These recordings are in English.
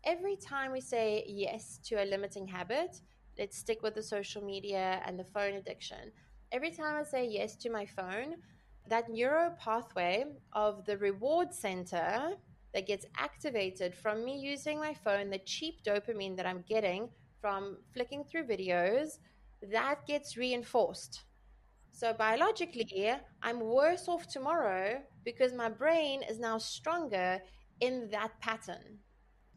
every time we say yes to a limiting habit, let's stick with the social media and the phone addiction. Every time I say yes to my phone, that neuro pathway of the reward center that gets activated from me using my phone, the cheap dopamine that I'm getting from flicking through videos, that gets reinforced. So biologically, I'm worse off tomorrow because my brain is now stronger in that pattern.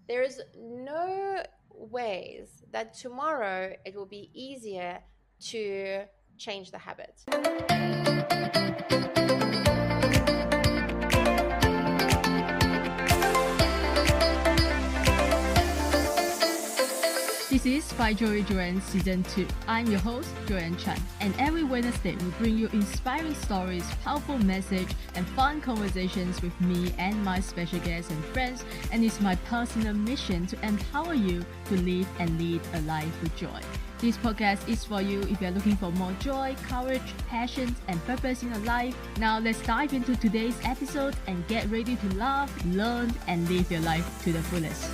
There is no ways that tomorrow it will be easier to change the habit. This is By Joey Joanne Season 2. I'm your host, Joanne Chan, and every Wednesday we bring you inspiring stories, powerful message, and fun conversations with me and my special guests and friends, and it's my personal mission to empower you to live and lead a life with joy. This podcast is for you if you're looking for more joy, courage, passion, and purpose in your life. Now let's dive into today's episode and get ready to laugh, learn, and live your life to the fullest.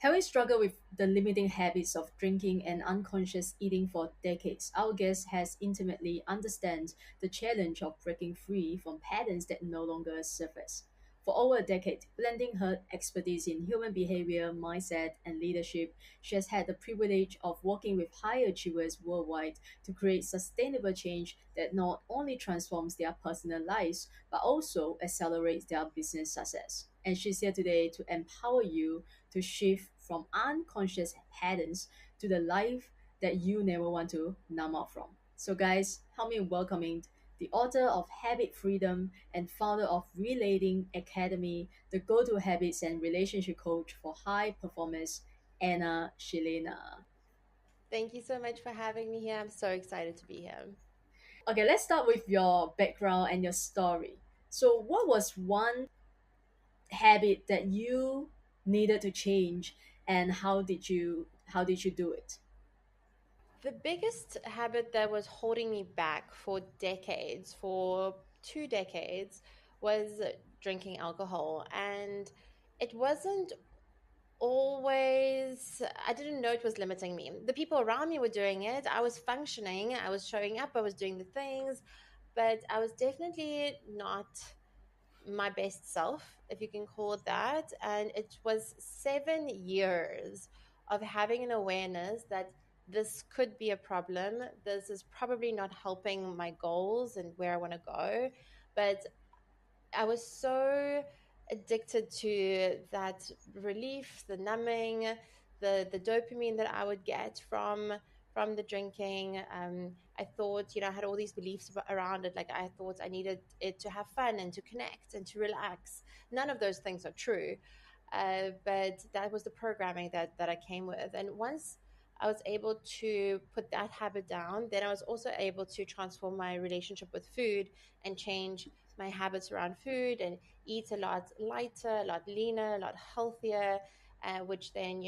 Having struggled with the limiting habits of drinking and unconscious eating for decades, our guest has intimately understands the challenge of breaking free from patterns that no longer serve us. For over a decade, blending her expertise in human behavior, mindset, and leadership, she has had the privilege of working with high achievers worldwide to create sustainable change that not only transforms their personal lives, but also accelerates their business success. And she's here today to empower you to shift from unconscious patterns to the life that you never want to numb out from. So, guys, help me in welcoming the author of Habit Freedom and founder of Relating Academy, the go to habits and relationship coach for high performance, Anna Shilina. Thank you so much for having me here. I'm so excited to be here. Okay, let's start with your background and your story. So, what was one habit that you needed to change, and how did you do it? The biggest habit that was holding me back for decades, for 2 decades, was drinking alcohol. And it wasn't always, I didn't know it was limiting me. The people around me were doing it. I was functioning, I was showing up, I was doing the things, but I was definitely not my best self, if you can call it that. And it was 7 years of having an awareness that this could be a problem. This is probably not helping my goals and where I want to go. But I was so addicted to that relief, the numbing, the dopamine that I would get from the drinking. I thought, I had all these beliefs around it. Like I thought I needed it to have fun and to connect and to relax. None of those things are true. But that was the programming that I came with. And once I was able to put that habit down, then I was also able to transform my relationship with food and change my habits around food and eat a lot lighter, a lot leaner, a lot healthier, which then,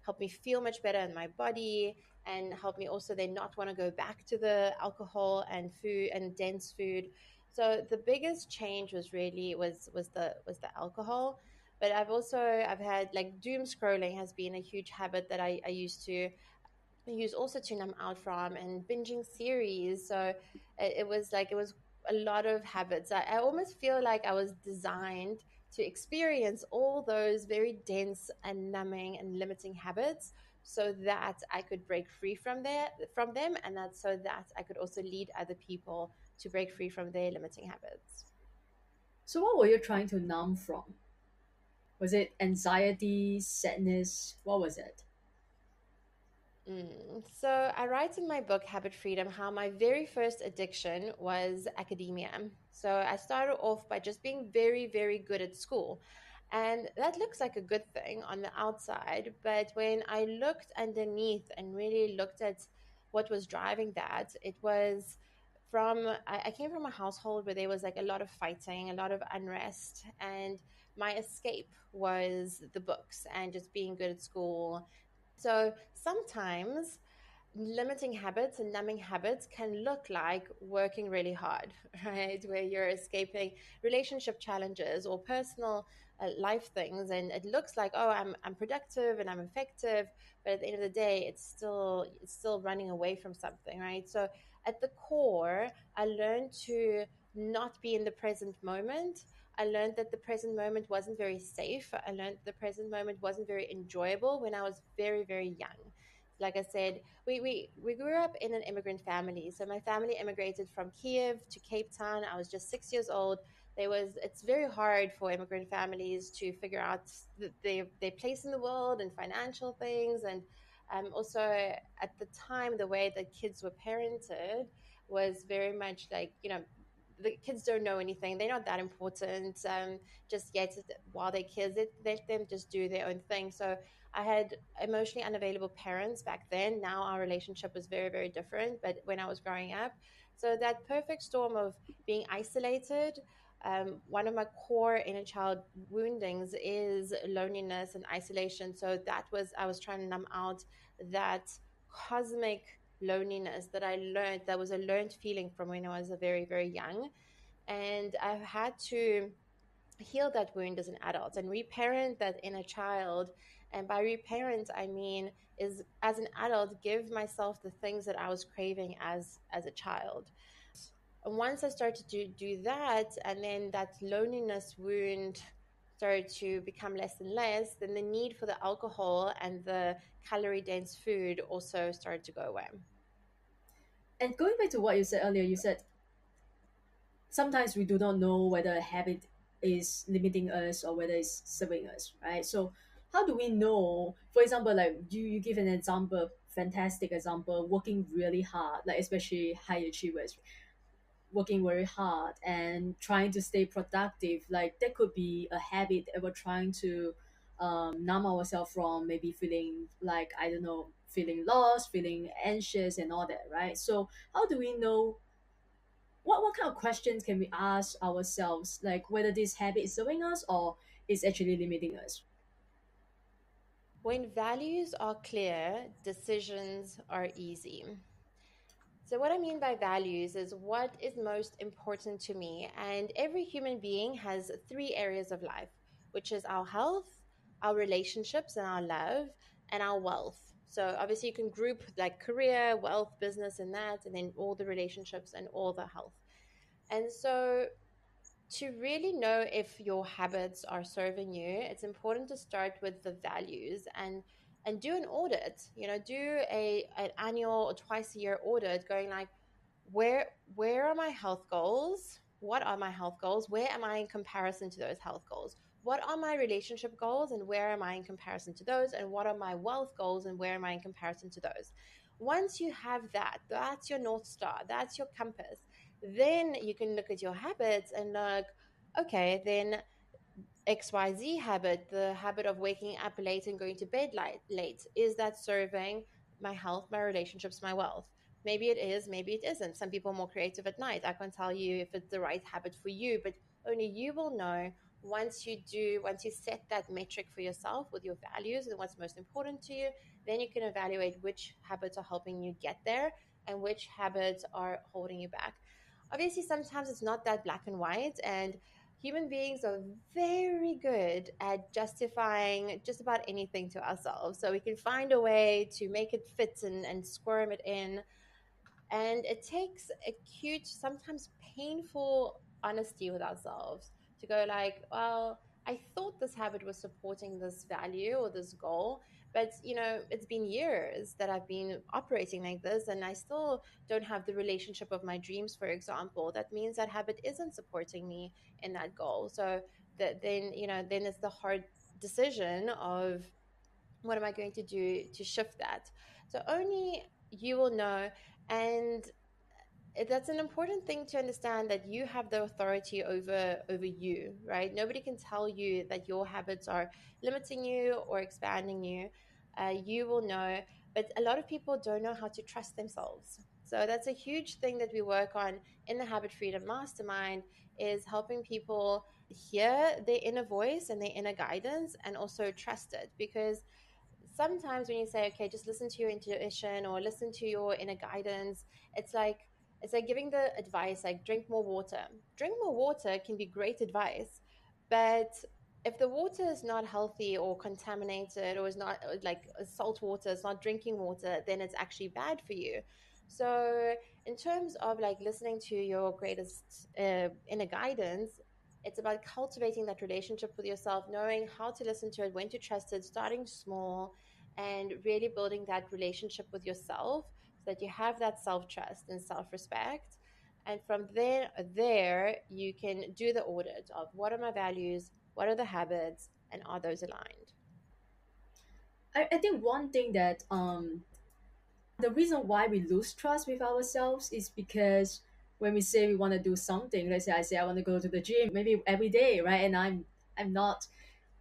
helped me feel much better in my body and helped me also then not want to go back to the alcohol and food and dense food. So the biggest change was the alcohol. But I've had like doom scrolling has been a huge habit that I used to use also to numb out from, and binging series. So it was a lot of habits. I almost feel like I was designed to experience all those very dense and numbing and limiting habits so that I could break free from them, and that so that I could also lead other people to break free from their limiting habits. So, what were you trying to numb from? Was it anxiety, sadness? What was it? So I write in my book Habit Freedom how my very first addiction was academia. So I started off by just being very, very good at school. And that looks like a good thing on the outside. But when I looked underneath and really looked at what was driving that, it was I came from a household where there was like a lot of fighting, a lot of unrest. And my escape was the books and just being good at school. So sometimes limiting habits and numbing habits can look like working really hard, right? Where you're escaping relationship challenges or personal life things, and it looks like, oh, I'm productive and I'm effective, but at the end of the day, it's still running away from something, right? So at the core, I learned to not be in the present moment. I learned that the present moment wasn't very safe. I learned the present moment wasn't very enjoyable when I was very, very young. Like I said, we grew up in an immigrant family. So my family immigrated from Kiev to Cape Town. I was just 6 years old. It's very hard for immigrant families to figure out their place in the world and financial things. And also at the time, the way that kids were parented was very much like, the kids don't know anything. They're not that important just yet. While they're kids, let them just do their own thing. So I had emotionally unavailable parents back then. Now our relationship was very, very different. But when I was growing up, so that perfect storm of being isolated, one of my core inner child woundings is loneliness and isolation. So I was trying to numb out that cosmic loneliness that I learned, that was a learned feeling from when I was a very, very young. And I've had to heal that wound as an adult and reparent that inner child. And by reparent, I mean is as an adult, give myself the things that I was craving as a child. And once I started to do that, and then that loneliness wound started to become less and less, then the need for the alcohol and the calorie dense food also started to go away. And going back to what you said earlier, you said sometimes we do not know whether a habit is limiting us or whether it's serving us, right? So how do we know, for example, like you give an example, fantastic example, working really hard, like especially high achievers, working very hard and trying to stay productive, like that could be a habit that we're trying to numb ourselves from, maybe feeling like, I don't know, feeling lost, feeling anxious and all that, right? So how do we know, what kind of questions can we ask ourselves, like whether this habit is serving us or is actually limiting us? When values are clear, decisions are easy. So, what I mean by values is what is most important to me. And every human being has three areas of life, which is our health, our relationships, and our love, and our wealth. So, obviously, you can group like career, wealth, business, and that, and then all the relationships and all the health. And so, to really know if your habits are serving you, it's important to start with the values and do an audit. Do an annual or twice a year audit, going like, where are my health goals? What are my health goals? Where am I in comparison to those health goals? What are my relationship goals and where am I in comparison to those? And what are my wealth goals and where am I in comparison to those? Once you have that, that's your North Star, that's your compass. Then you can look at your habits and look, okay, then XYZ habit, the habit of waking up late and going to bed late, is that serving my health, my relationships, my wealth? Maybe it is, maybe it isn't. Some people are more creative at night. I can't tell you if it's the right habit for you, but only you will know once you set that metric for yourself with your values and what's most important to you, then you can evaluate which habits are helping you get there and which habits are holding you back. Obviously, sometimes it's not that black and white, and human beings are very good at justifying just about anything to ourselves. So we can find a way to make it fit and squirm it in. And it takes a cute, sometimes painful honesty with ourselves to go like, well, I thought this habit was supporting this value or this goal, but it's been years that I've been operating like this and I still don't have the relationship of my dreams, for example. That means that habit isn't supporting me in that goal. So then it's the hard decision of what am I going to do to shift that. So only you will know. And that's an important thing to understand, that you have the authority over you, right? Nobody can tell you that your habits are limiting you or expanding you. You will know, but a lot of people don't know how to trust themselves. So that's a huge thing that we work on in the Habit Freedom Mastermind, is helping people hear their inner voice and their inner guidance and also trust it. Because sometimes when you say, okay, just listen to your intuition or listen to your inner guidance, it's like it's like giving the advice like drink more water. Drink more water can be great advice, but if the water is not healthy or contaminated or is not like salt water, it's not drinking water, then it's actually bad for you. So in terms of like listening to your greatest inner guidance, it's about cultivating that relationship with yourself, knowing how to listen to it, when to trust it, starting small, and really building that relationship with yourself so that you have that self trust and self respect. And from there, you can do the audit of what are my values, what are the habits, and are those aligned? I think one thing that the reason why we lose trust with ourselves is because when we say we want to do something, let's say I say I want to go to the gym maybe every day, right? And I'm not,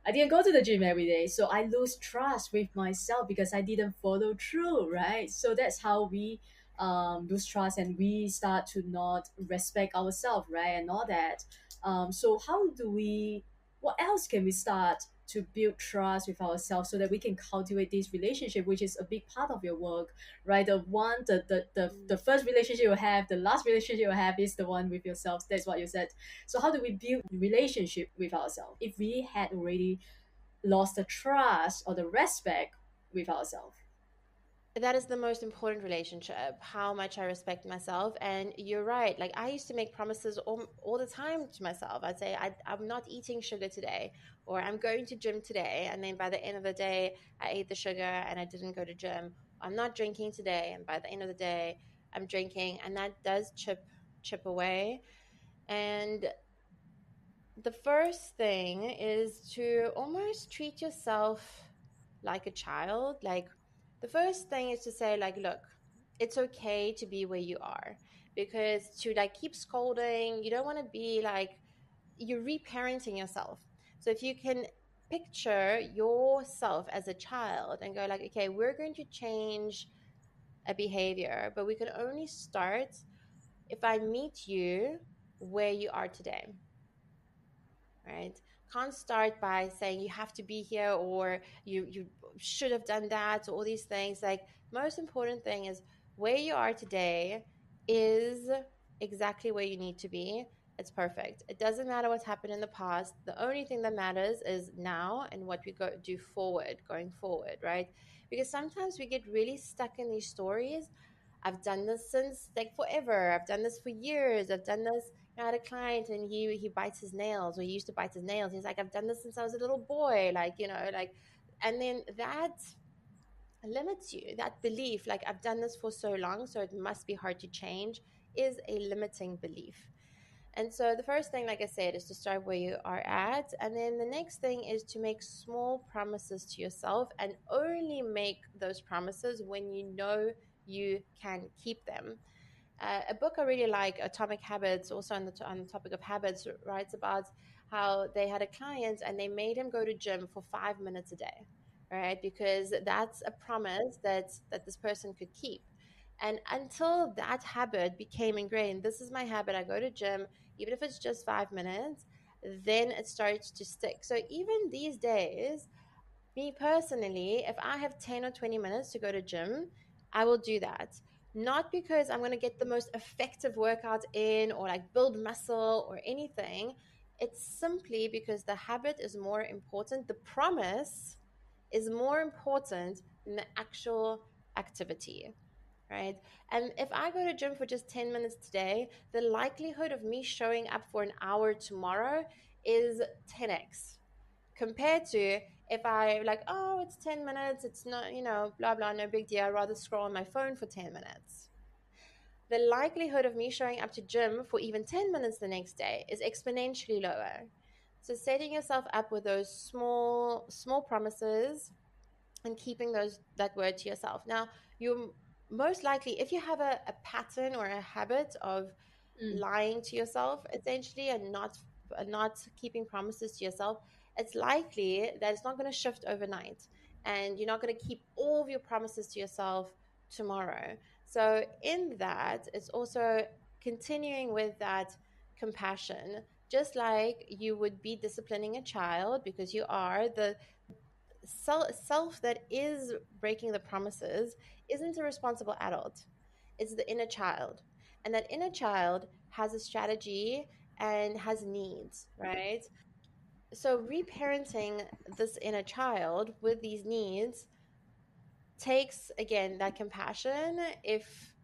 I didn't go to the gym every day. So I lose trust with myself because I didn't follow through, right? So that's how we lose trust, and we start to not respect ourselves, right? And all that. So how do we, what else can we start to build trust with ourselves so that we can cultivate this relationship, which is a big part of your work, right? The first relationship you have, the last relationship you have is the one with yourself. That's what you said. So how do we build relationship with ourselves if we had already lost the trust or the respect with ourselves? That is the most important relationship, how much I respect myself. And you're right, like I used to make promises all the time to myself. I'd say I'm not eating sugar today, or I'm going to gym today, and then by the end of the day I ate the sugar and I didn't go to gym. I'm not drinking today, and by the end of the day I'm drinking, and that does chip away. And the first thing is to almost treat yourself like a child. Like the first thing is to say, like, look, it's okay to be where you are, because to like keep scolding, you don't want to be like, you're reparenting yourself. So if you can picture yourself as a child and go like, okay, we're going to change a behavior, but we can only start if I meet you where you are today, right? Can't start by saying you have to be here, or you should have done that, or all these things. Like most important thing is where you are today is exactly where you need to be. It's perfect. It doesn't matter what's happened in the past. The only thing that matters is now and what we go do forward, going forward, right? Because sometimes we get really stuck in these stories. I've done this since like forever. I've done this for years. I've done this. I had a client and he bites his nails, or he used to bite his nails. He's like, I've done this since I was a little boy, like, like, and then that limits you. That belief, like, I've done this for so long, so it must be hard to change, is a limiting belief. And so the first thing, like I said, is to start where you are at. And then the next thing is to make small promises to yourself, and only make those promises when you know you can keep them. A book I really like, Atomic Habits, also on the topic of habits, writes about how they had a client and they made him go to gym for 5 minutes a day, right? Because that's a promise that this person could keep. And until that habit became ingrained, this is my habit, I go to gym, even if it's just 5 minutes, then it starts to stick. So even these days, me personally, if I have 10 or 20 minutes to go to gym, I will do that. Not because I'm going to get the most effective workout in or like build muscle or anything. It's simply because the habit is more important. The promise is more important than the actual activity, right? And if I go to gym for just 10 minutes today, the likelihood of me showing up for an hour tomorrow is 10x, compared to if I like, oh, it's 10 minutes, it's not, blah, blah, no big deal. I'd rather scroll on my phone for 10 minutes. The likelihood of me showing up to gym for even 10 minutes the next day is exponentially lower. So setting yourself up with those small promises and keeping that word to yourself. Now, you're most likely, if you have a pattern or a habit of Mm. lying to yourself essentially, and not keeping promises to yourself, it's likely that it's not going to shift overnight, and you're not going to keep all of your promises to yourself tomorrow. So in that, it's also continuing with that compassion, just like you would be disciplining a child, because you are the self that is breaking the promises isn't a responsible adult. It's the inner child. And that inner child has a strategy and has needs, right? So reparenting this inner child with these needs takes, again, that compassion if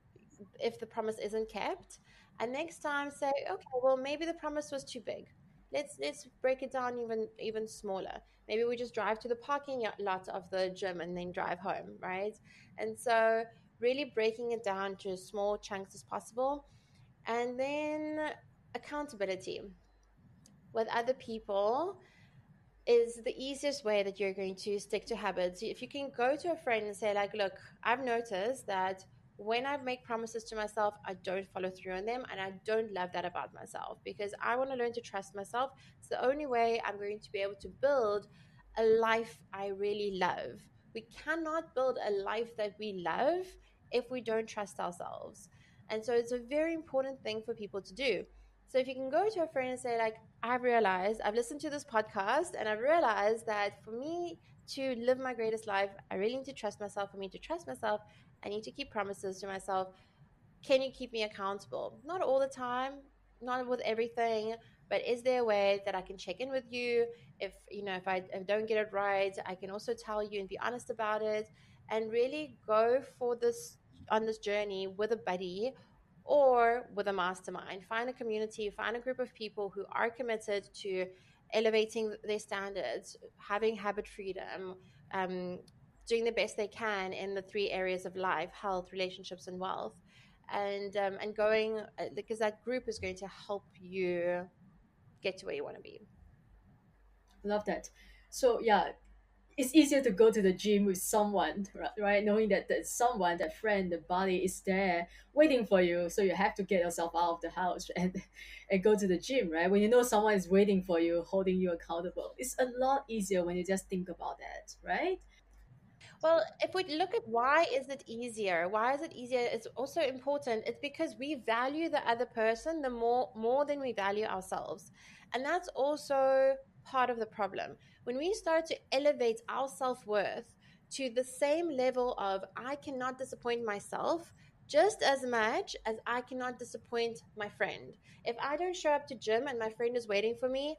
the promise isn't kept. And next time say, okay, well, maybe the promise was too big. Let's break it down even smaller. Maybe we just drive to the parking lot of the gym and then drive home, right? And so really breaking it down to as small chunks as possible. And then accountability with other people is the easiest way that you're going to stick to habits. If you can go to a friend and say, like, look, I've noticed that when I make promises to myself, I don't follow through on them. And I don't love that about myself because I want to learn to trust myself. It's the only way I'm going to be able to build a life I really love. We cannot build a life that we love if we don't trust ourselves. And so it's a very important thing for people to do. So if you can go to a friend and say, like, I've realized, I've listened to this podcast and I've realized that for me to live my greatest life, I really need to trust myself. For me to trust myself, I need to keep promises to myself. Can you keep me accountable? Not all the time, not with everything, but is there a way that I can check in with you? If if I don't get it right, I can also tell you and be honest about it, and really go for this on this journey with a buddy or with a mastermind. Find a community, find a group of people who are committed to elevating their standards, having habit freedom, um, doing the best they can in the three areas of life: health, relationships, and wealth. And going because that group is going to help you get to where you want to be. Love that. So yeah, it's easier to go to the gym with someone, right? Knowing that that someone, that friend, the body is there waiting for you. So you have to get yourself out of the house and go to the gym, right? When you know someone is waiting for you, holding you accountable, it's a lot easier when you just think about that, right? Well, if we look at why is it easier? It's also important. It's because we value the other person the more than we value ourselves. And that's also part of the problem. When we start to elevate our self-worth to the same level of I cannot disappoint myself just as much as I cannot disappoint my friend. If I don't show up to gym and my friend is waiting for me,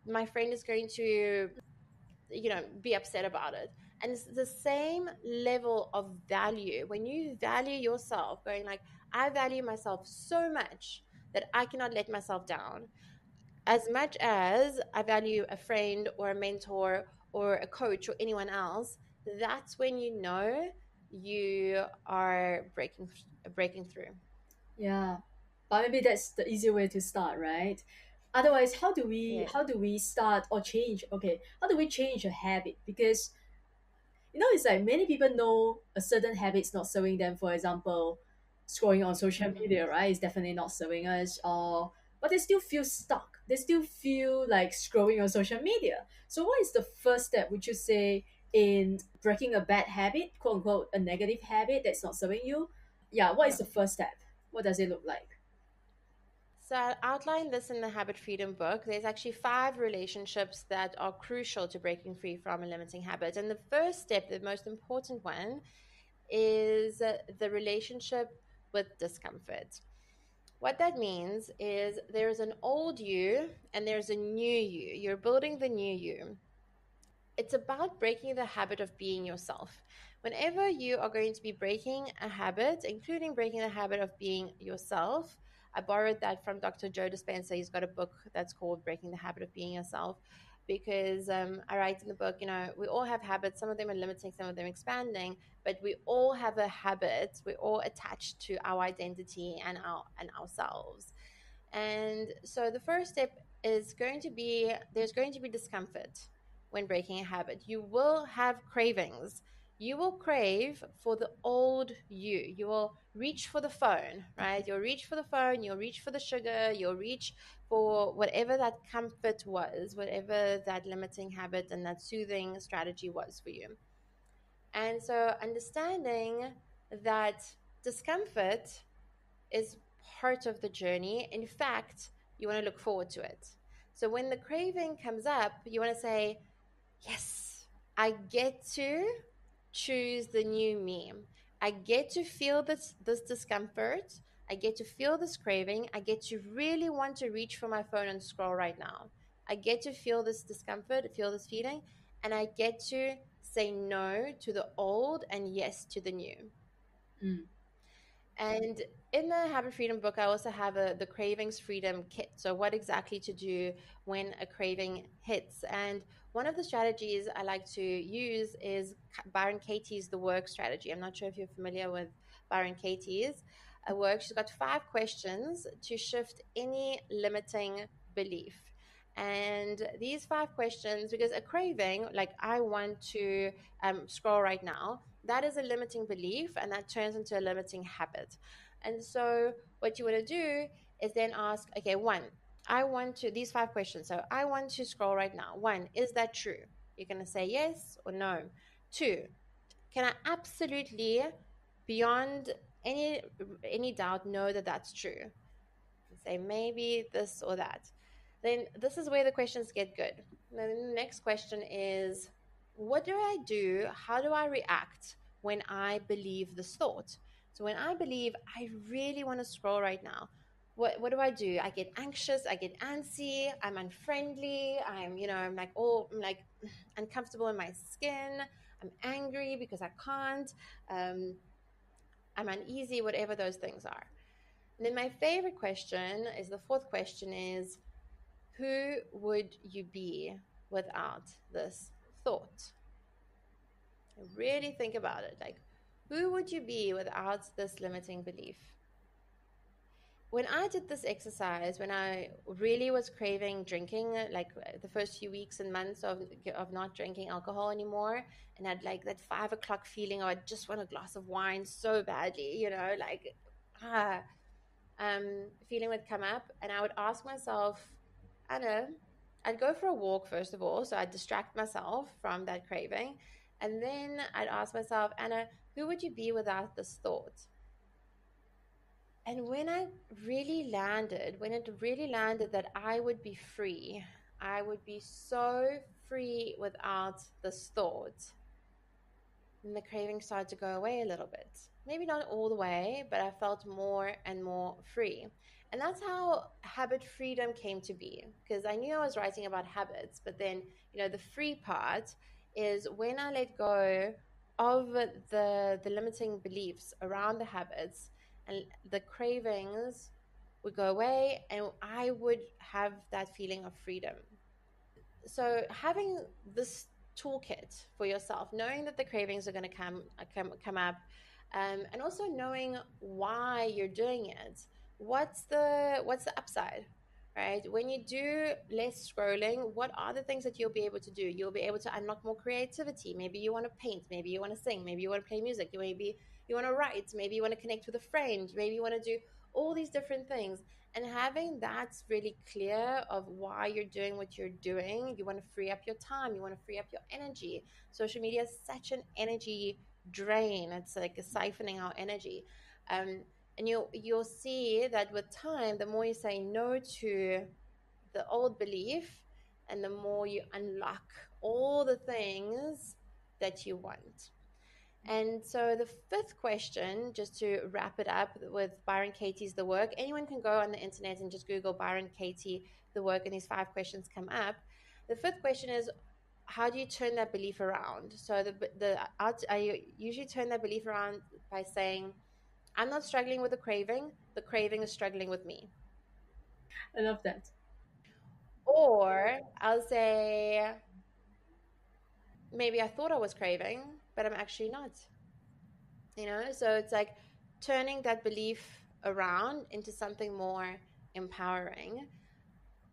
my friend is going to be upset about it. And it's the same level of value when you value yourself, going like, I value myself so much that I cannot let myself down, as much as I value a friend or a mentor or a coach or anyone else. That's when you know you are breaking through. Yeah, but maybe that's the easier way to start, right? Otherwise, Yeah. how do we start or change? Okay, how do we change a habit? Because it's like many people know a certain habit's not serving them. For example, scrolling on social Mhm. media, right, is definitely not serving us. Or but they still feel stuck. They still feel like scrolling on social media. So, what is the first step? Would you say in breaking a bad habit, quote unquote, a negative habit that's not serving you? Yeah, what is the first step? What does it look like? So I outlined this in the Habit Freedom book. There's actually 5 relationships that are crucial to breaking free from a limiting habit. And the first step, the most important one, is the relationship with discomfort. What that means is there's an old you and there's a new you. You're building the new you. It's about breaking the habit of being yourself. Whenever you are going to be breaking a habit, including breaking the habit of being yourself, I borrowed that from Dr. Joe Dispenza. He's got a book that's called Breaking the Habit of Being Yourself. Because I write in the book, we all have habits. Some of them are limiting, some of them expanding, but we all have a habit. We're all attached to our identity and ourselves. And so the first step is going to be there's going to be discomfort when breaking a habit. You will have cravings. You will crave for the old you. You will reach for the phone, right? You'll reach for the phone, you'll reach for the sugar, you'll reach for whatever that comfort was, whatever that limiting habit and that soothing strategy was for you. And so understanding that discomfort is part of the journey. In fact, you want to look forward to it. So when the craving comes up, you want to say, yes. I get to choose the new me. I get to feel this discomfort. I get to feel this craving. I get to really want to reach for my phone and scroll right now. I get to feel this discomfort, feel this feeling, and I get to say no to the old and yes to the new. Mm. And in the Habit Freedom book, I also have the Cravings Freedom Kit. So, what exactly to do when a craving hits. And one of the strategies I like to use is Byron Katie's The Work strategy. I'm not sure if you're familiar with Byron Katie's work. She's got 5 questions to shift any limiting belief. And these 5 questions, because a craving, like I want to scroll right now, that is a limiting belief and that turns into a limiting habit. And so, what you want to do is then ask, okay, one, I want to, these 5 questions. So, I want to scroll right now. One, is that true? You're going to say yes or no. Two, can I absolutely, beyond any any doubt, know that that's true? Say maybe this or that. Then this is where the questions get good. Then the next question is, what do I do? How do I react when I believe this thought? So when I believe I really want to scroll right now, what do I do? I get anxious, I get antsy, I'm unfriendly, I'm like I'm like uncomfortable in my skin, I'm angry because I can't, um, I'm uneasy, whatever those things are. And then my favorite question is the fourth question is, who would you be without this thought? Really think about it. Like, who would you be without this limiting belief? When I did this exercise, when I really was craving drinking, like the first few weeks and months of not drinking alcohol anymore, and had like that 5 o'clock feeling, oh, I just want a glass of wine so badly, like ah, feeling would come up, and I would ask myself, Anna, I'd go for a walk first of all, so I'd distract myself from that craving, and then I'd ask myself, Anna, who would you be without this thought? And when it really landed that I would be free, I would be so free without this thought, and the craving started to go away a little bit. Maybe not all the way, but I felt more and more free. And that's how habit freedom came to be, because I knew I was writing about habits, but then, the free part is when I let go of the limiting beliefs around the habits, and the cravings would go away and I would have that feeling of freedom. So having this toolkit for yourself, knowing that the cravings are going to come up, and also knowing why you're doing it. What's the upside, right? When you do less scrolling, what are the things that you'll be able to do? You'll be able to unlock more creativity. Maybe you want to paint, maybe you want to sing, maybe you want to play music, maybe you want to write, maybe you want to connect with a friend, maybe you want to do all these different things. And having that's really clear of why you're doing what you're doing. You want to free up your time, you want to free up your energy. Social media is such an energy drain. It's like siphoning our energy. And you'll see that with time, the more you say no to the old belief, and the more you unlock all the things that you want. And so the fifth question, just to wrap it up with Byron Katie's The Work, anyone can go on the internet and just Google Byron Katie The Work, and these 5 questions come up. The fifth question is, how do you turn that belief around? So I usually turn that belief around by saying, I'm not struggling with the craving. The craving is struggling with me. I love that. Or I'll say, maybe I thought I was craving, but I'm actually not. So it's like turning that belief around into something more empowering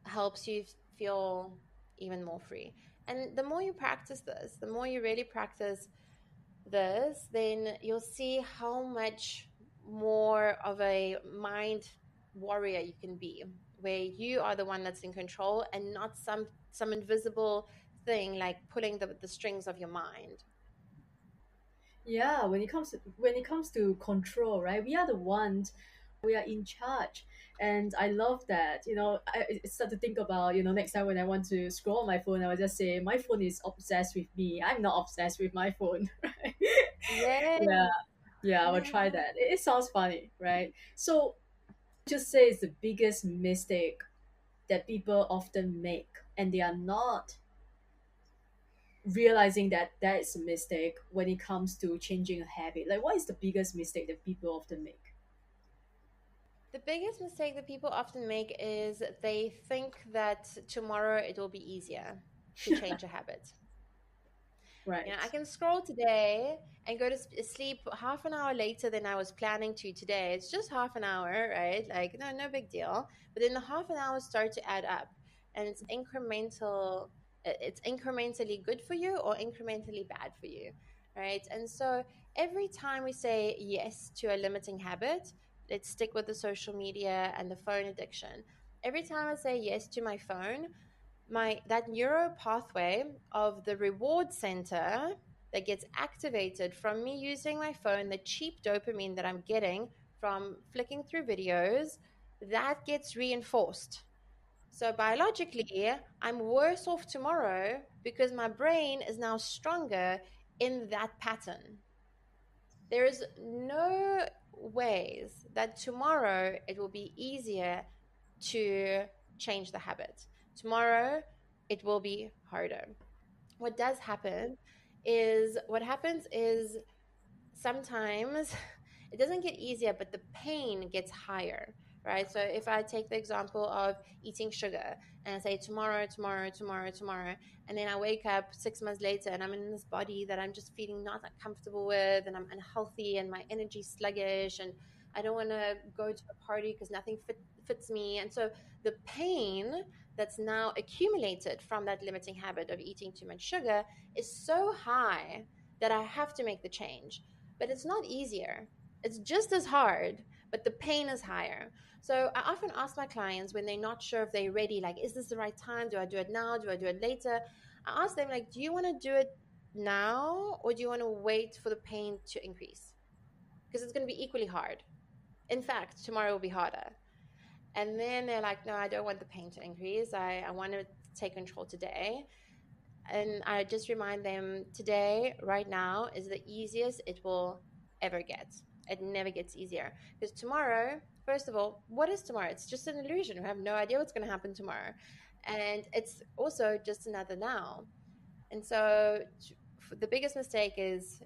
helps you feel even more free. And the more you practice this, the more you really practice this, then you'll see how much more of a mind warrior you can be, where you are the one that's in control and not some invisible thing like pulling the strings of your mind. Yeah, when it comes to control, right? We are the ones we are in charge. And I love that. I start to think about, next time when I want to scroll on my phone, I will just say my phone is obsessed with me, I'm not obsessed with my phone. Right? Yes. Yeah. Yeah, I will try that. It sounds funny, right? So just say it's the biggest mistake that people often make, and they are not realizing that that is a mistake when it comes to changing a habit. Like, what is the biggest mistake that people often make? The biggest mistake that people often make is they think that tomorrow it will be easier to change a habit. I Right. can scroll today and go to sleep half an hour later than I was planning to today. It's just half an hour, right? Like, no, no big deal. But then the half an hour start to add up, and it's incremental. It's incrementally good for you or incrementally bad for you, right? And so every time we say yes to a limiting habit, let's stick with the social media and the phone addiction. Every time I say yes to my phone, my that neuro pathway of the reward center that gets activated from me using my phone, the cheap dopamine that I'm getting from flicking through videos, that gets reinforced. So biologically, I'm worse off tomorrow because my brain is now stronger in that pattern. There is no ways that tomorrow it will be easier to change the habit. Tomorrow it will be harder. What happens is sometimes it doesn't get easier, but the pain gets higher, right? So if I take the example of eating sugar and I say tomorrow, tomorrow, tomorrow, tomorrow, and then I wake up 6 months later and I'm in this body that I'm just feeling not that comfortable with, and I'm unhealthy and my energy's sluggish, and I don't want to go to a party because nothing fits me. And so the pain that's now accumulated from that limiting habit of eating too much sugar is so high that I have to make the change, but it's not easier. It's just as hard, but the pain is higher. So I often ask my clients when they're not sure if they're ready, like, is this the right time? Do I do it now? Do I do it later? I ask them, like, do you want to do it now or do you want to wait for the pain to increase? Because it's going to be equally hard. In fact, tomorrow will be harder. And then they're like, no, I don't want the pain to increase. I want to take control today. And I just remind them today, right now, is the easiest it will ever get. It never gets easier. Because tomorrow, first of all, what is tomorrow? It's just an illusion. We have no idea what's going to happen tomorrow. And it's also just another now. And so the biggest mistake is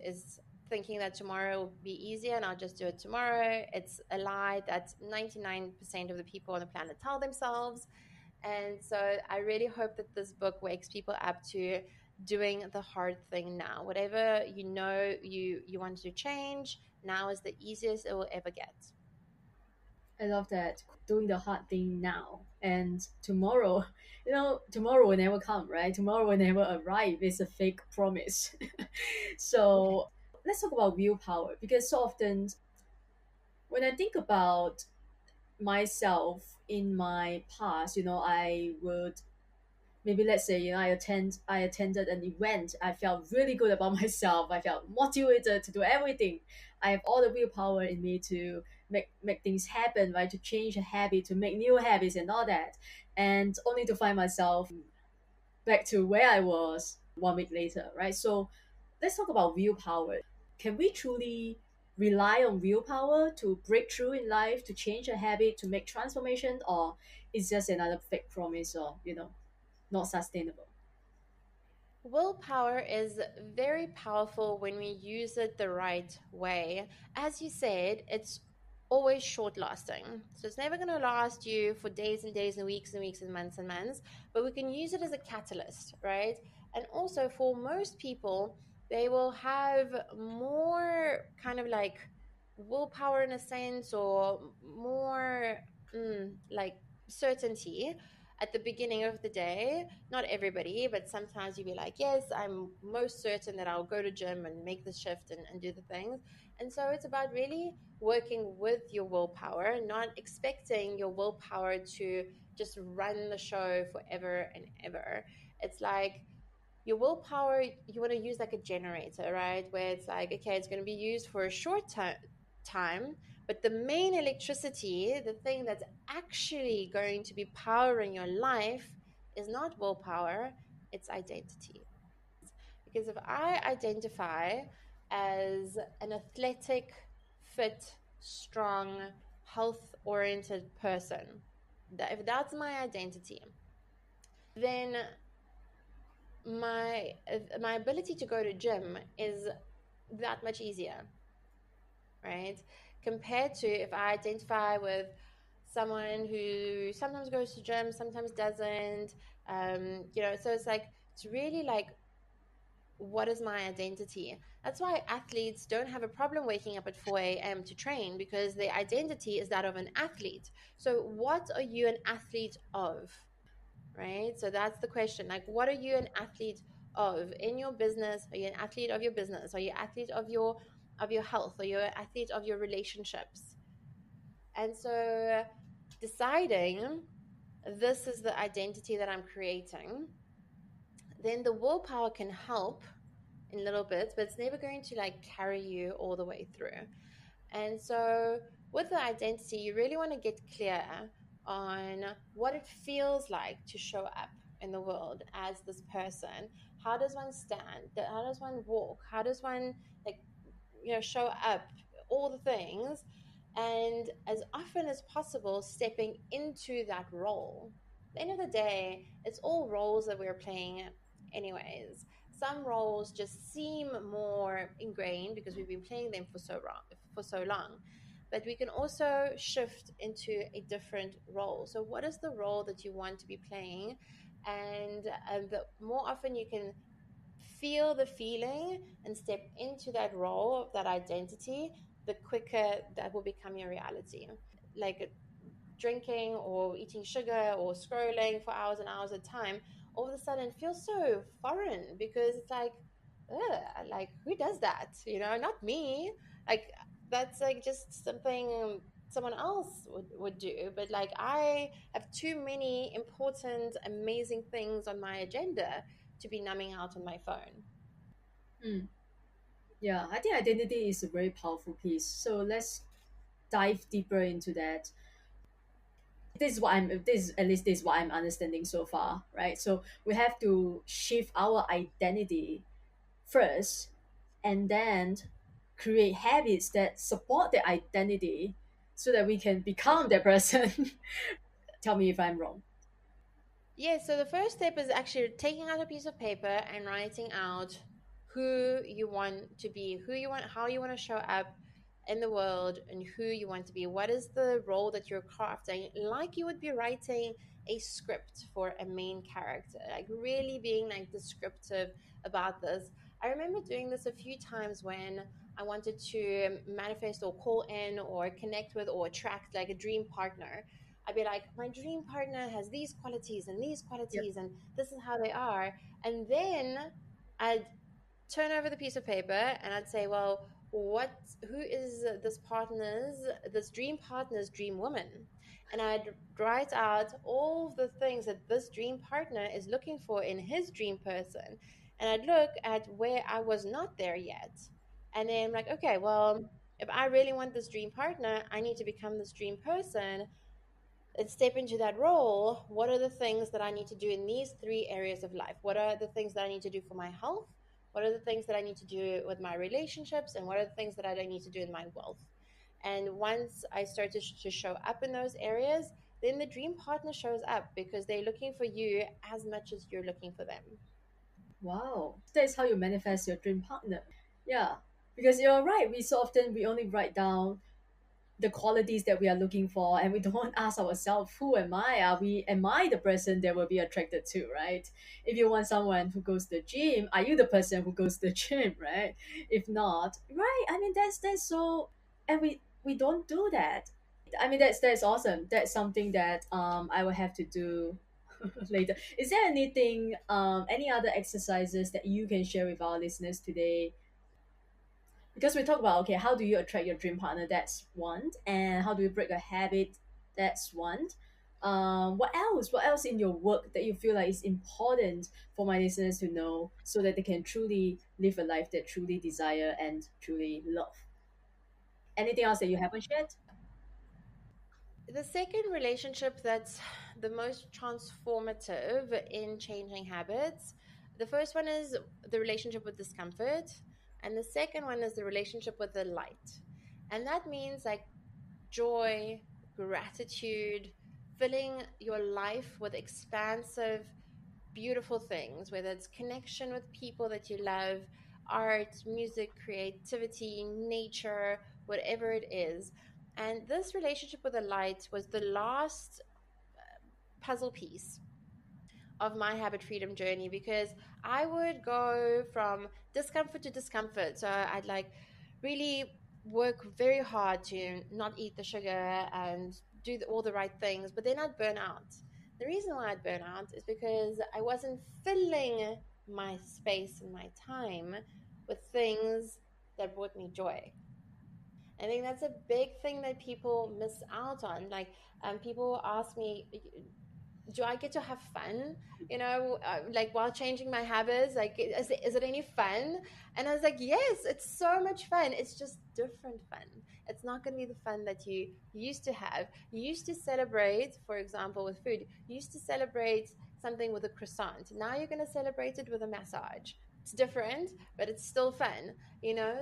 thinking that tomorrow will be easier and I'll just do it tomorrow. It's a lie that 99% of the people on the planet tell themselves. And so I really hope that this book wakes people up to doing the hard thing now. Whatever you want to change, now is the easiest it will ever get. I love that. Doing the hard thing now. And tomorrow, tomorrow will never come, right? Tomorrow will never arrive. It's a fake promise. So let's talk about willpower, because so often when I think about myself in my past, I would, maybe let's say, I attended an event, I felt really good about myself, I felt motivated to do everything, I have all the willpower in me to make things happen, right, to change a habit, to make new habits and all that, and only to find myself back to where I was 1 week later, right? So let's talk about willpower. Can we truly rely on willpower to break through in life, to change a habit, to make transformation, or is just another fake promise, or not sustainable? Willpower is very powerful when we use it the right way. As you said, it's always short lasting. So it's never going to last you for days and days and weeks and weeks and months, but we can use it as a catalyst, right? And also for most people, they will have more kind of like willpower in a sense, or more like certainty at the beginning of the day. Not everybody, but sometimes you'll be like, yes, I'm most certain that I'll go to gym and make the shift and do the things. And so it's about really working with your willpower, not expecting your willpower to just run the show forever and ever. It's like your willpower, you want to use like a generator, right? Where it's like, okay, it's going to be used for a short time, But the main electricity, the thing that's actually going to be powering your life, is not willpower, it's identity. Because if I identify as an athletic, fit, strong, health oriented person, if that's my identity, then my ability to go to gym is that much easier, right? Compared to if I identify with someone who sometimes goes to gym, sometimes doesn't. So it's like, it's really like, what is my identity? That's why athletes don't have a problem waking up at 4 a.m. to train, because their identity is that of an athlete. So, what are you an athlete of? Right? So, that's the question. Like, what are you an athlete of in your business? Are you an athlete of your business? Are you an athlete of your health? Are you an athlete of your relationships? And so, deciding this is the identity that I'm creating, then the willpower can help in little bits, but it's never going to like carry you all the way through. And so, with the identity, you really want to get clear on what it feels like to show up in the world as this person. How does one stand? How does one walk? How does one, like, show up? All the things. And as often as possible, stepping into that role. At the end of the day, it's all roles that we're playing, anyways. Some roles just seem more ingrained because we've been playing them for so long. But we can also shift into a different role. So, what is the role that you want to be playing? And the more often you can feel the feeling and step into that role, that identity, the quicker that will become your reality. Like drinking or eating sugar or scrolling for hours and hours at a time, all of a sudden feels so foreign, because it's like, ugh, like who does that? Not me. Like, that's like just something someone else would do. But like, I have too many important, amazing things on my agenda to be numbing out on my phone. Mm. Yeah, I think identity is a very powerful piece. So let's dive deeper into that. This at least this is what I'm understanding so far, right? So we have to shift our identity first, and then create habits that support the identity so that we can become that person. Tell me if I'm wrong. Yeah, so the first step is actually taking out a piece of paper and writing out who you want to be, who you want, how you want to show up in the world, and who you want to be. What is the role that you're crafting? Like you would be writing a script for a main character, like really being like descriptive about this. I remember doing this a few times when I wanted to manifest or call in or connect with or attract like a dream partner. I'd be like, my dream partner has these qualities and these Yep. qualities, and this is how they are. And then I'd turn over the piece of paper and I'd say, well, who is this dream partner's dream woman? And I'd write out all the things that this dream partner is looking for in his dream person. And I'd look at where I was not there yet. And then I'm like, okay, well, if I really want this dream partner, I need to become this dream person and step into that role. What are the things that I need to do in these three areas of life? What are the things that I need to do for my health? What are the things that I need to do with my relationships? And what are the things that I don't need to do in my wealth? And once I start to show up in those areas, then the dream partner shows up, because they're looking for you as much as you're looking for them. Wow, that is how you manifest your dream partner. Yeah, because you're right. We so often we only write down the qualities that we are looking for, and we don't ask ourselves, who am I? Am I the person that will be attracted to, right? If you want someone who goes to the gym, are you the person who goes to the gym, right? If not, right? I mean, that's so, and we don't do that. I mean, that's awesome. That's something that I will have to do later. Is there anything any other exercises that you can share with our listeners today? Because we talk about, okay, how do you attract your dream partner? That's one. And how do you break a habit? That's one. What else in your work that you feel like is important for my listeners to know so that they can truly live a life that truly desire and truly love? Anything else that you haven't shared? The second relationship that's the most transformative in changing habits, the first one is the relationship with discomfort, and the second one is the relationship with the light. And that means like joy, gratitude, filling your life with expansive, beautiful things, whether it's connection with people that you love, art, music, creativity, nature, whatever it is. And this relationship with the light was the last puzzle piece of my habit freedom journey, because I would go from discomfort to discomfort. So I'd like really work very hard to not eat the sugar and do all the right things, but then I'd burn out. The reason why I'd burn out is because I wasn't filling my space and my time with things that brought me joy. I think that's a big thing that people miss out on. Like, people ask me, do I get to have fun? Like while changing my habits, like is it any fun? And I was like, yes, it's so much fun. It's just different fun. It's not going to be the fun that you used to have. You used to celebrate, for example, with food. You used to celebrate something with a croissant. Now you're going to celebrate it with a massage. It's different, but it's still fun.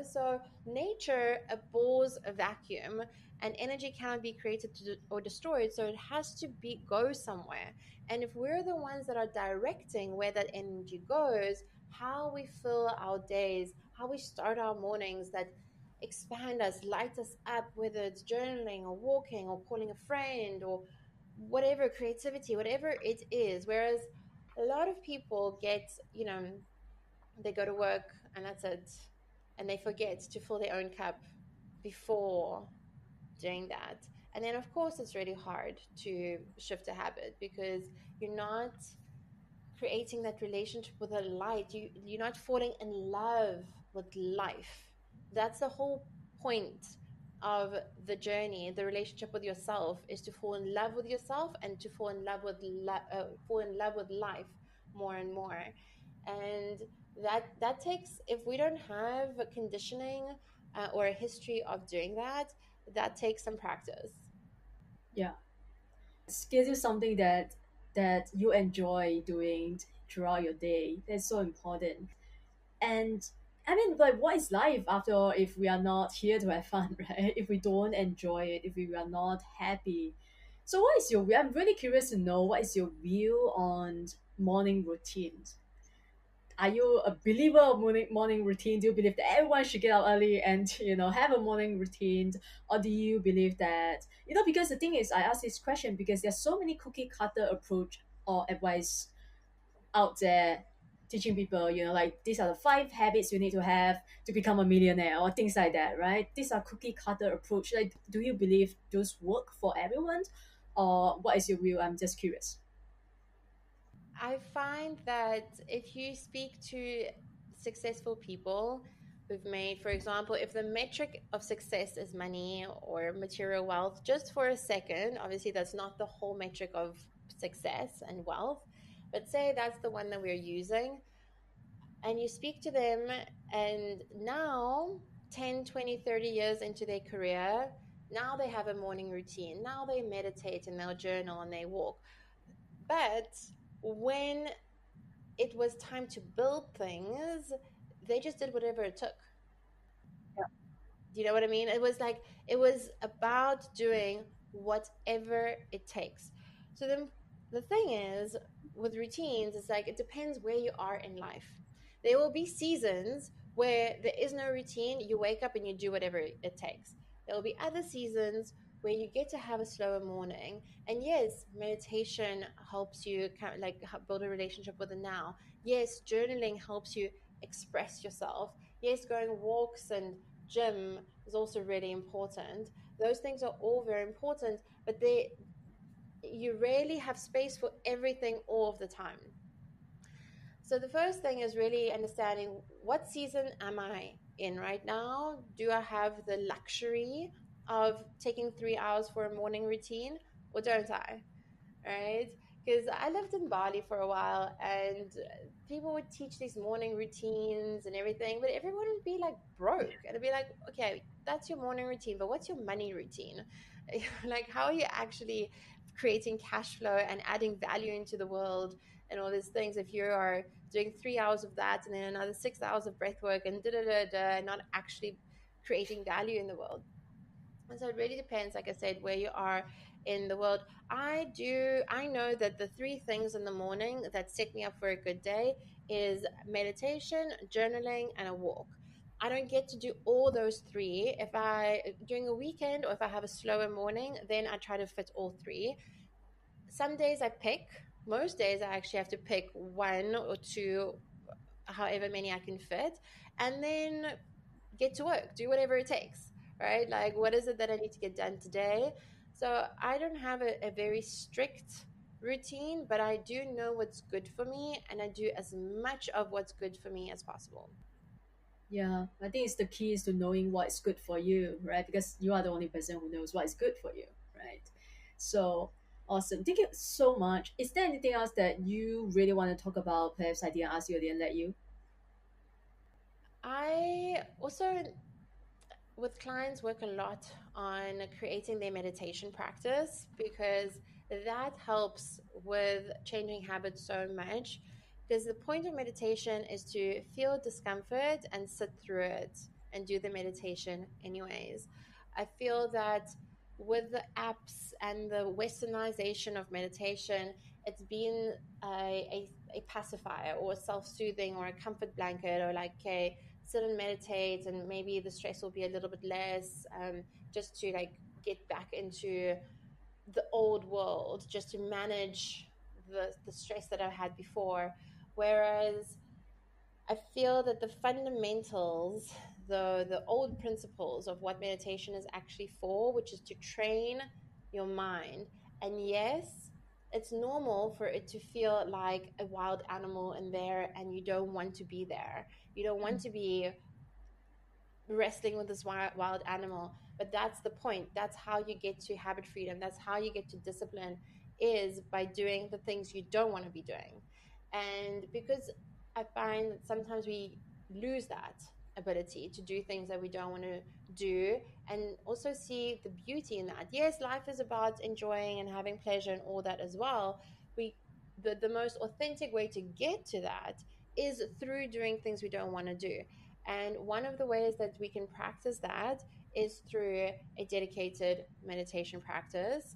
So nature abhors a vacuum, and energy cannot be created or destroyed, so it has to be go somewhere. And if we're the ones that are directing where that energy goes, how we fill our days, how we start our mornings, that expand us, light us up, whether it's journaling or walking or calling a friend or whatever, creativity, whatever it is. Whereas a lot of people they go to work and that's it, and they forget to fill their own cup before doing that. And then, of course, it's really hard to shift a habit because you're not creating that relationship with the light. You're not falling in love with life. That's the whole point of the journey. The relationship with yourself is to fall in love with yourself and to fall in love with life more and more. And that takes, if we don't have a conditioning or a history of doing that, that takes some practice. Yeah, schedule something that you enjoy doing throughout your day. That's so important. And I mean, like, what is life after all if we are not here to have fun, right? If we don't enjoy it, if we are not happy. So, what is your? I'm really curious to know what is your view on morning routines. Are you a believer of morning routine? Do you believe that everyone should get up early and have a morning routine, or do you believe that because the thing is, I ask this question because there's so many cookie cutter approach or advice out there teaching people, like these are the 5 habits you need to have to become a millionaire or things like that, right? These are cookie cutter approach. Like, do you believe those work for everyone, or what is your view? I'm just curious. I find that if you speak to successful people who've made, for example, if the metric of success is money or material wealth, just for a second, obviously that's not the whole metric of success and wealth, but say that's the one that we're using, and you speak to them, and now 10, 20, 30 years into their career, now they have a morning routine. Now they meditate and they'll journal and they walk. But when it was time to build things, they just did whatever it took. Do you know what I mean? It was like, it was about doing whatever it takes. So then the thing is, with routines, it's like it depends where you are in life. There will be seasons where there is no routine, you wake up and you do whatever it takes. There will be other seasons where you get to have a slower morning. And yes, meditation helps you kind of like build a relationship with the now. Yes, journaling helps you express yourself. Yes, going walks and gym is also really important. Those things are all very important, but you rarely have space for everything all of the time. So the first thing is really understanding, what season am I in right now? Do I have the luxury of taking 3 hours for a morning routine, or don't I? Right? because I lived in Bali for a while, and people would teach these morning routines and everything, but everyone would be like broke, and it'd be like, okay, that's your morning routine, but what's your money routine? Like, how are you actually creating cash flow and adding value into the world and all these things if you are doing 3 hours of that and then another 6 hours of breath work and da da da da, and not actually creating value in the world? And so it really depends, like I said, where you are in the world. I know that the three things in the morning that set me up for a good day is meditation, journaling, and a walk. I don't get to do all those three. If I, during a weekend, or if I have a slower morning, then I try to fit all three. Some days I pick, most days I actually have to pick one or two, however many I can fit. And then get to work, do whatever it takes, right? Like, what is it that I need to get done today? So I don't have a very strict routine, but I do know what's good for me, and I do as much of what's good for me as possible. Yeah, I think it's the key is to knowing what's good for you, right? Because you are the only person who knows what is good for you, right? So awesome. Thank you so much. Is there anything else that you really want to talk about? Perhaps I didn't ask you, I didn't let you. I also, with clients, work a lot on creating their meditation practice, because that helps with changing habits so much. Because the point of meditation is to feel discomfort and sit through it and do the meditation anyways. I feel that with the apps and the westernization of meditation, it's been a pacifier or a self-soothing or a comfort blanket, or like, okay, sit and meditate and maybe the stress will be a little bit less, just to like get back into the old world, just to manage the stress that I had before. Whereas I feel that the fundamentals, the old principles of what meditation is actually for, which is to train your mind. And yes, it's normal for it to feel like a wild animal in there, and you don't want to be there. You don't want to be wrestling with this wild animal, but that's the point. That's how you get to habit freedom. That's how you get to discipline, is by doing the things you don't want to be doing. And because I find that sometimes we lose that ability to do things that we don't want to do, and also see the beauty in that. Yes, life is about enjoying and having pleasure and all that as well. We the most authentic way to get to that is through doing things we don't want to do. And one of the ways that we can practice that is through a dedicated meditation practice.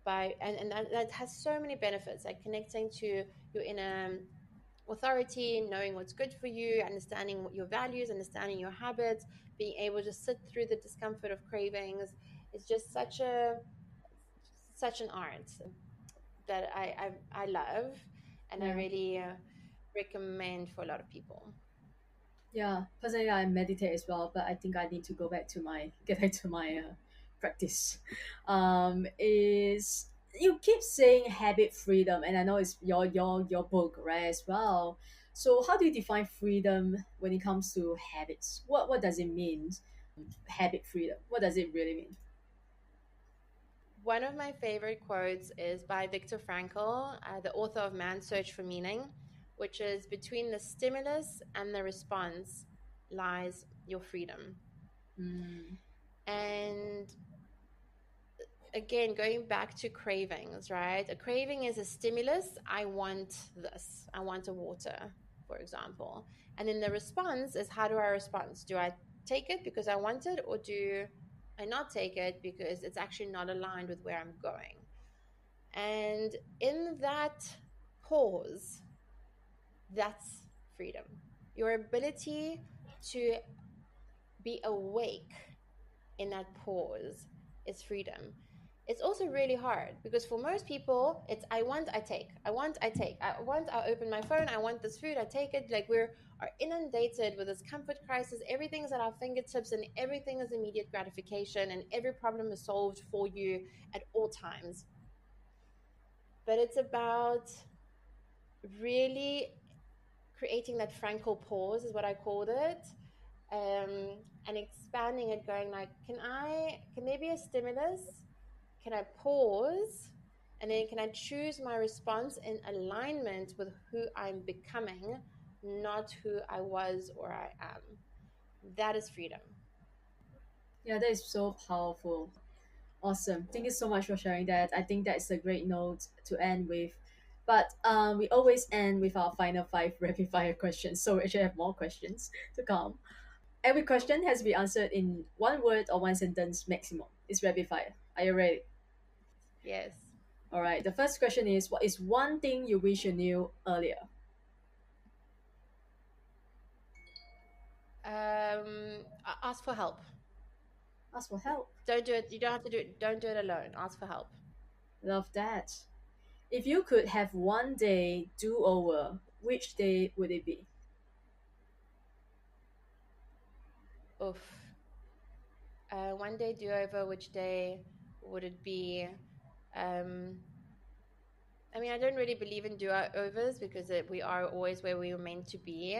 And that has so many benefits, like connecting to your inner authority, knowing what's good for you, understanding what your values, understanding your habits, being able to sit through the discomfort of cravings. It's just such an art that I love, and I Yeah. really recommend for a lot of people. Yeah, personally, I meditate as well, but I think I need to go back to my get back to my practice. Is you keep saying habit freedom, and I know it's your book, right, as well. So, how do you define freedom when it comes to habits? What does it mean? Habit freedom. What does it really mean? One of my favorite quotes is by Viktor Frankl, the author of Man's Search for Meaning, which is, between the stimulus and the response lies your freedom. Mm, And again, going back to cravings, right? A craving is a stimulus. I want this. I want a water, for example. And then the response is, how do I respond? Do I take it because I want it, or do I not take it because it's actually not aligned with where I'm going? And in that pause, that's freedom. Your ability to be awake in that pause is freedom. It's also really hard, because for most people, it's I want, I take, I want, I take, I want, I open my phone, I want this food, I take it. Like, we are inundated with this comfort crisis. Everything's at our fingertips, and everything is immediate gratification, and every problem is solved for you at all times. But it's about really creating that Frankel pause, is what I called it, and expanding it, going like, can there be a stimulus? Can I pause And then can I choose my response in alignment with who I'm becoming, not who I was or I am? That is freedom. Yeah, that is so powerful. Awesome. Thank you so much for sharing that. I think that's a great note to end with. But we always end with our final five rapid fire questions. So we actually have more questions to come. Every question has to be answered in one word or one sentence maximum. It's rapid fire. Are you ready? Yes. All right. The first question is, what is one thing you wish you knew earlier? Ask for help. Ask for help. Don't do it. You don't have to do it. Don't do it alone. Ask for help. Love that. If you could have one day do over, which day would it be? Oof. One day do over. Which day would it be? Um, I mean, I don't really believe in do-overs because we are always where we were meant to be.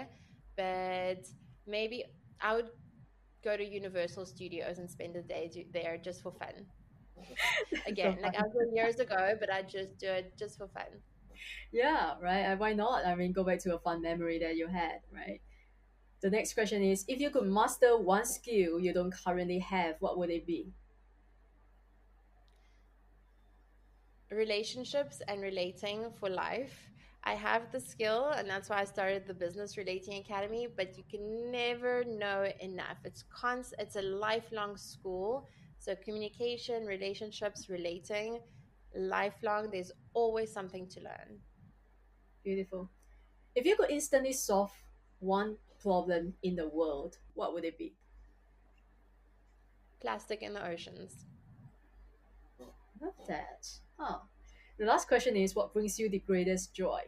But maybe I would go to Universal Studios and spend a day there just for fun. So Again, like I fun. was doing years ago, but I just do it just for fun. Yeah, right. Why not? I mean, go back to a fun memory that you had, right? The next question is, if you could master one skill you don't currently have, what would it be? Relationships and relating for life. I have the skill, and that's why I started the Business Relating Academy. But you can never know enough. It's a lifelong school. So communication, relationships, relating, lifelong. There's always something to learn. Beautiful. If you could instantly solve one problem in the world, what would it be? Plastic in the oceans. Love that. Huh. The last question is, what brings you the greatest joy?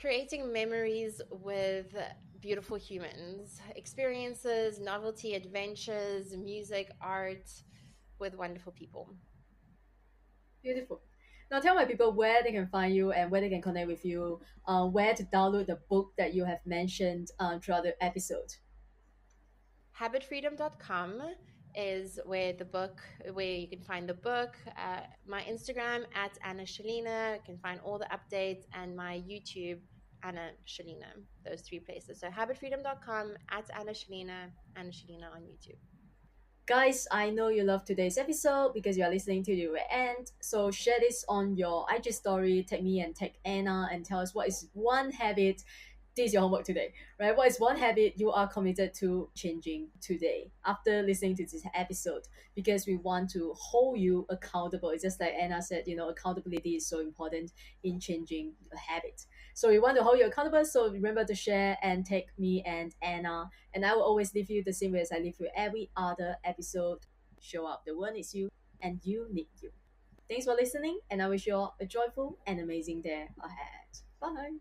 Creating memories with beautiful humans, experiences, novelty, adventures, music, art with wonderful people. Beautiful. Now tell my people where they can find you and where they can connect with you, where to download the book that you have mentioned throughout the episode. Habitfreedom.com is where you can find the book. My Instagram at Anna Shilina, you can find all the updates, and my YouTube Anna Shilina. Those three places. So habitfreedom.com at Anna Shilina on YouTube. Guys, I know you love today's episode because you are listening to the end. So share this on your IG story, tag me and tag Anna, and tell us what is one habit. This is your homework today, right? What is one habit you are committed to changing today after listening to this episode? Because we want to hold you accountable. It's just like Anna said, accountability is so important in changing a habit. So we want to hold you accountable. So remember to share and tag me and Anna. And I will always leave you the same way as I leave you every other episode. Show up. The world needs you, and you need you. Thanks for listening, and I wish you all a joyful and amazing day ahead. Bye.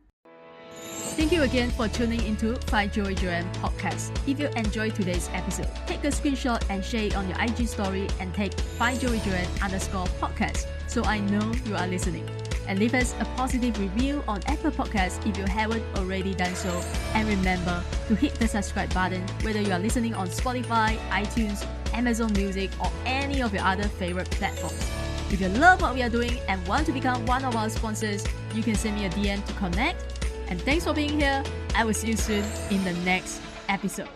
Thank you again for tuning into Find Joy Joanne podcast. If you enjoyed today's episode, take a screenshot and share it on your IG story and tag Find Joy Joanne _podcast so I know you are listening. And leave us a positive review on Apple Podcasts if you haven't already done so. And remember to hit the subscribe button whether you are listening on Spotify, iTunes, Amazon Music, or any of your other favorite platforms. If you love what we are doing and want to become one of our sponsors, you can send me a DM to connect. And thanks for being here. I will see you soon in the next episode.